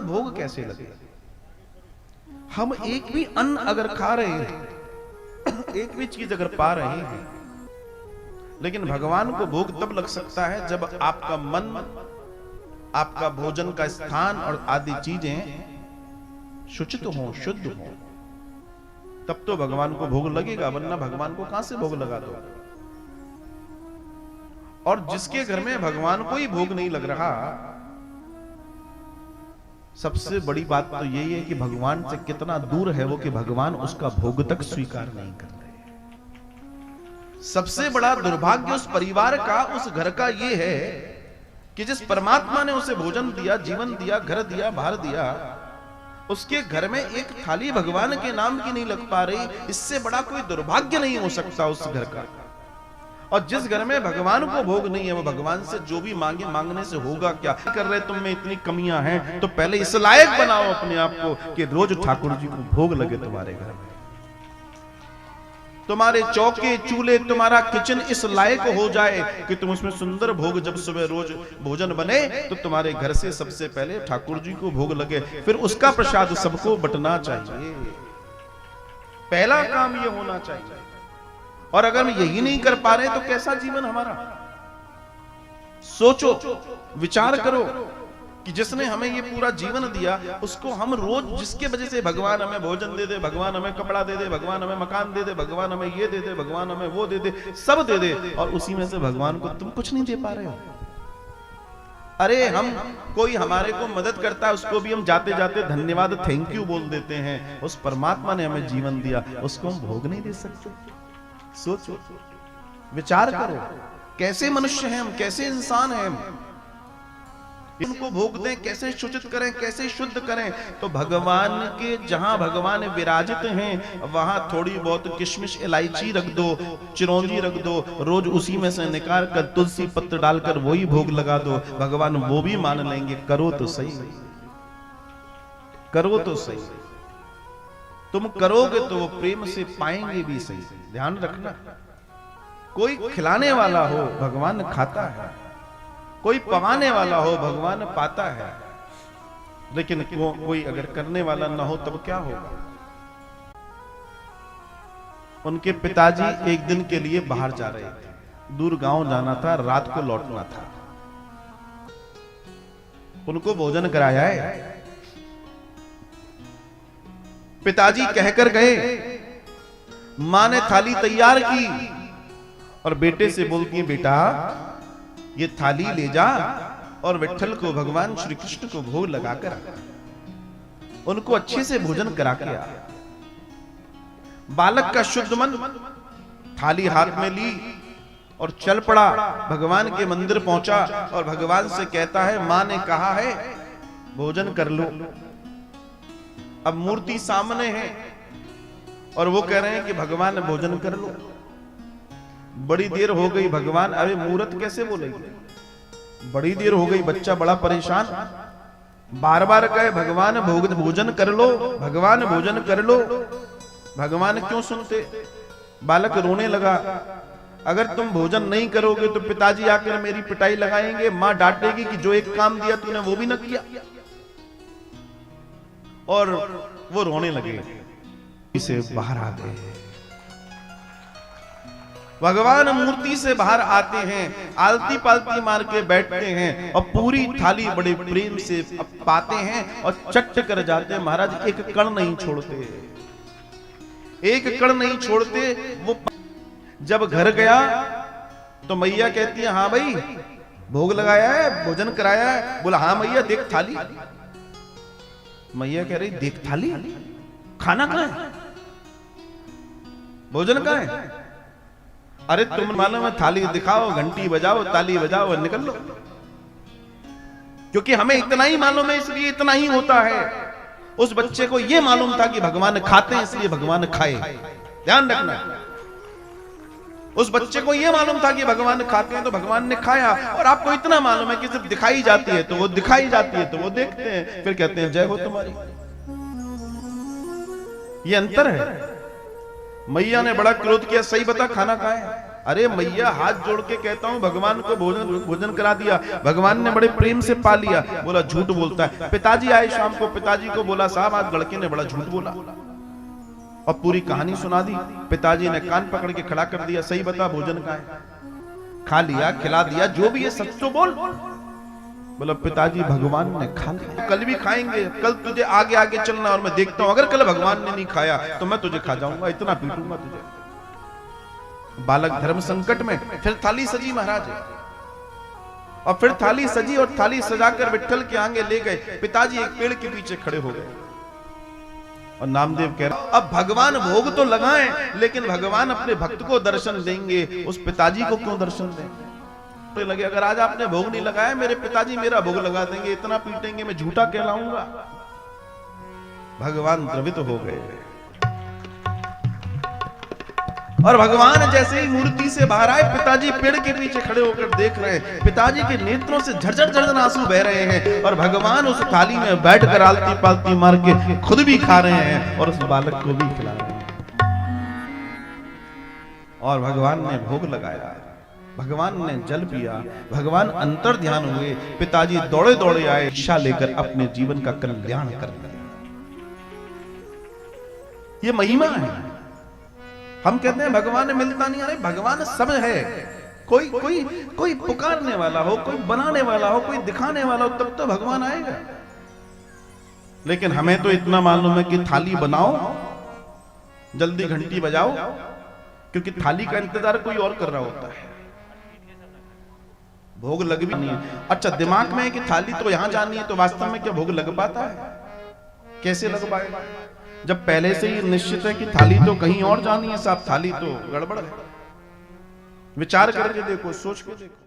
भोग कैसे लगे? हम एक भी अन्न अगर खा रहे हैं, एक भी चीज अगर पा रहे हैं, लेकिन भगवान को भोग तब लग सकता है जब आपका मन, आपका भोजन का स्थान और आदि चीजें शुचित हो, शुद्ध हो, तब तो भगवान को भोग लगेगा, वरना भगवान को कहां से भोग लगा दो। और जिसके घर में भगवान को ही भोग नहीं लग रहा, सबसे बड़ी बात तो यही है कि भगवान से कितना दूर है वो, कि भगवान उसका भोग तक स्वीकार नहीं कर रहे। सबसे बड़ा दुर्भाग्य उस परिवार का, उस घर का ये है कि जिस परमात्मा ने उसे भोजन दिया, जीवन दिया, घर दिया, बाहर दिया, उसके घर में एक थाली भगवान के नाम की नहीं लग पा रही। इससे बड़ा कोई दुर्भाग्य नहीं हो सकता उस घर का। और जिस घर में भगवान को भोग नहीं है, वो भगवान से जो भी मांगे, मांगने से होगा क्या? कर रहे तुम में इतनी कमियां हैं, तो पहले इस लायक बनाओ अपने आप को कि रोज ठाकुर जी को भोग लगे तुम्हारे घर में। तुम्हारे चौके, चूल्हे, तुम्हारा किचन इस लायक हो जाए कि तुम उसमें सुंदर भोग, जब सुबह रोज भोजन बने तो तुम्हारे घर से सबसे पहले ठाकुर जी को भोग लगे, फिर उसका प्रसाद सबको बंटना चाहिए। पहला काम ये होना चाहिए। और अगर हम यही नहीं कर पा रहे तो कैसा जीवन हमारा? सोचो, विचार करो कि जिसने हमें ये पूरा जीवन दिया, उसको हम रोज, जिसके वजह से भगवान हमें भोजन दे दे, भगवान हमें कपड़ा दे दे, भगवान हमें मकान दे दे, भगवान हमें ये दे दे, भगवान हमें वो दे दे, सब दे दे, और उसी में से भगवान को तुम कुछ नहीं दे पा रहे हो। अरे हम, कोई हमारे को मदद करता है, उसको भी हम जाते जाते धन्यवाद, थैंक यू बोल देते हैं। उस परमात्मा ने हमें जीवन दिया, उसको हम भोग नहीं दे सकते? सोचो, विचार करो, कैसे मनुष्य हैं हम, कैसे इंसान हैं हम। इनको भोग दें, कैसे सूचित करें, कैसे शुद्ध करें। तो भगवान के, जहां भगवान विराजित हैं, वहां थोड़ी बहुत किशमिश, इलायची रख दो, चिरौंजी रख दो, रोज उसी में से निकाल कर तुलसी पत्र डालकर वही भोग लगा दो, भगवान वो भी मान लेंगे। करो तो सही, करो तो सही। तुम करोगे तो वो प्रेम से पाएंगे भी सही। ध्यान रखना, कोई खिलाने वाला हो भगवान खाता है, कोई पवाने वाला हो भगवान पाता है, लेकिन कोई अगर करने वाला ना हो तब क्या होगा? उनके पिताजी एक दिन के लिए बाहर जा रहे थे, दूर गांव जाना था, रात को लौटना था। उनको भोजन कराया है। पिताजी कहकर गए, मां ने थाली तैयार की और बेटे से बोलती है, बेटा ये थाली ले जा और विट्ठल को, भगवान श्री कृष्ण को भोग लगाकर उनको अच्छे से भोजन करा के आ। बालक का शुद्ध मन थाली हाथ में ली और चल पड़ा, भगवान के मंदिर पहुंचा और भगवान से कहता है, मां ने कहा है भोजन कर लो। अब मूर्ति सामने है और वो कह रहे हैं कि भगवान भोजन कर लो। बड़ी देर हो गई, भगवान, अरे मूर्त कैसे बोलेगी? बड़ी देर हो गई, बच्चा बड़ा परेशान, बार बार कहे भगवान भोजन कर लो, भगवान भोजन कर लो। भगवान क्यों सुनते? बालक रोने लगा, अगर तुम भोजन नहीं करोगे तो पिताजी आकर मेरी पिटाई लगाएंगे, मां डांटेगी कि जो एक काम दिया तूने वो भी न किया। और वो रोने लगे, इसे बाहर आ गए। भगवान मूर्ति से बाहर आते हैं, आलती पालती मार के बैठते हैं और पूरी थाली बड़े प्रेम से पाते हैं और चट कर जाते हैं। महाराज एक कण नहीं छोड़ते, एक कण नहीं छोड़ते। वो जब घर गया तो मैया कहती है, हाँ भाई भोग लगाया है, भोजन कराया है? बोला, हाँ मैया, देख थाली। मैया कह रही, देख थाली, खाना कहां है, भोजन कहां है? अरे तुम मालूम है, थाली दिखाओ, घंटी बजाओ, ताली बजाओ और निकल लो। क्योंकि हमें इतना ही मालूम है, इसलिए इतना ही होता है। उस बच्चे को यह मालूम था कि भगवान खाते हैं, इसलिए भगवान खाए। ध्यान रखना, उस बच्चे को यह मालूम था कि भगवान खाते हैं तो भगवान ने खाया। और आपको इतना मालूम है कि सिर्फ दिखाई जाती है तो वो दिखाई जाती है तो वो देखते हैं, फिर कहते हैं जय हो तुम्हारी। ये अंतर है। मैया ने बड़ा क्रोध किया, सही बता खाना कहां है? अरे मैया हाथ जोड़ के कहता हूं भगवान को भोजन करा दिया, भगवान ने बड़े प्रेम से पा लिया। बोला झूठ बोलता है। पिताजी आए शाम को, पिताजी को बोला साहब आज लड़के ने बड़ा झूठ बोला, और पूरी कहानी सुना दी। पिताजी ने कान पकड़ के खड़ा कर दिया, सही बता भोजन का है, खा लिया, खिला दिया, जो भी है सच तो बोल। बोला पिताजी भगवान ने खा लिया, कल भी खाएंगे, कल तुझे आगे आगे चलना, और मैं देखता हूं अगर कल भगवान ने नहीं खाया तो मैं तुझे खा जाऊंगा, इतना पीटूंगा तुझे। बालक धर्म संकट में, फिर थाली सजी महाराज, और फिर थाली सजी और थाली सजाकर विट्ठल के आगे ले गए। पिताजी एक पेड़ के पीछे खड़े हो गए और नामदेव कह रहे अब भगवान भोग तो लगाएं, लेकिन भगवान अपने भक्त को दर्शन देंगे, उस पिताजी को क्यों दर्शन दें? लगे अगर आज आपने भोग नहीं लगाया, मेरे पिताजी मेरा भोग लगा देंगे, इतना पीटेंगे, मैं झूठा कहलाऊंगा। भगवान द्रवित हो गए, और भगवान जैसे ही मूर्ति से बाहर आए, पिताजी पेड़ के पीछे खड़े होकर देख रहे हैं। पिताजी के नेत्रों से झरझर झरझर आंसू बह रहे हैं, और भगवान उस थाली में बैठकर आलती पालती मार के खुद भी खा रहे हैं और उस बालक को भी खिला रहे हैं। और भगवान ने भोग लगाया, भगवान ने जल पिया, भगवान अंतर ध्यान हुए। पिताजी दौड़े दौड़े आए, शिक्षा लेकर अपने जीवन का कल्याण कर दिया। ये महिमा है। हम कहते हैं भगवान मिलता नहीं, अरे भगवान सब है। कोई कोई कोई पुकारने वाला हो, कोई बनाने वाला हो, कोई दिखाने वाला हो, तब तो भगवान आएगा। लेकिन हमें तो इतना मालूम है कि थाली बनाओ, जल्दी घंटी बजाओ, क्योंकि थाली का इंतजार कोई और कर रहा होता है, भोग लग भी नहीं है। अच्छा दिमाग में है कि थाली तो यहां जानी है, तो वास्तव में क्या भोग लग पाता है? कैसे लग पाएगा जब पहले से ही निश्चित है कि थाली तो कहीं और जानी है? साहब थाली तो गड़बड़ है। विचार करके देखो, सोच के देखो।